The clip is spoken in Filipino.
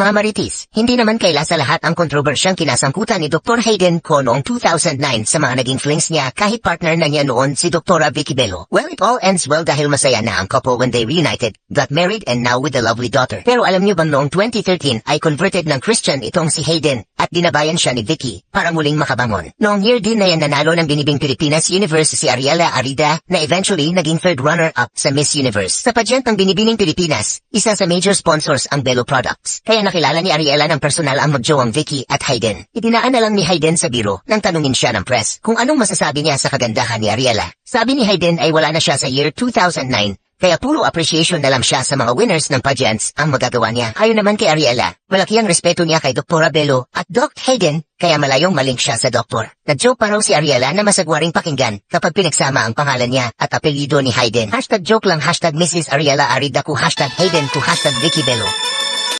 Mga Marites, hindi naman kaila sa lahat ang kontrobersyang kinasangkutan ni Dr. Hayden Ko noong 2009 sa mga naging flings niya kahit partner na niya noon si Dr. Vicky Bello. Well, it all ends well dahil masaya na ang couple when they reunited, got married and now with a lovely daughter. Pero alam niyo bang noong 2013 ay converted ng Christian itong si Hayden at dinabayan siya ni Vicky para muling makabangon. Noong year din na yan nanalo ng Binibing Pilipinas Universe si Ariela Arida na eventually naging third runner-up sa Miss Universe. Sa pageant ng Binibining Pilipinas, isa sa major sponsors ang Bello Products. Kaya nakilala ni Ariela ng personal ang magjoang Vicky at Hayden. Idinaan na lang ni Hayden sa biro nang tanungin siya ng press kung anong masasabi niya sa kagandahan ni Ariela. Sabi ni Hayden ay wala na siya sa year 2009, kaya puro appreciation na lang siya sa mga winners ng pageants ang magagawa niya. Ayon naman kay Ariela, malaki ang respeto niya kay Dr. Bello at Doc Hayden, kaya malayong malink siya sa doktor. Nag-joke pa raw si Ariela na masagwaring pakinggan kapag pinagsama ang pangalan niya at apelyido ni Hayden. #joke lang, #Mrs. Ariela Aridaku, #Hayden to #Vicky Bello.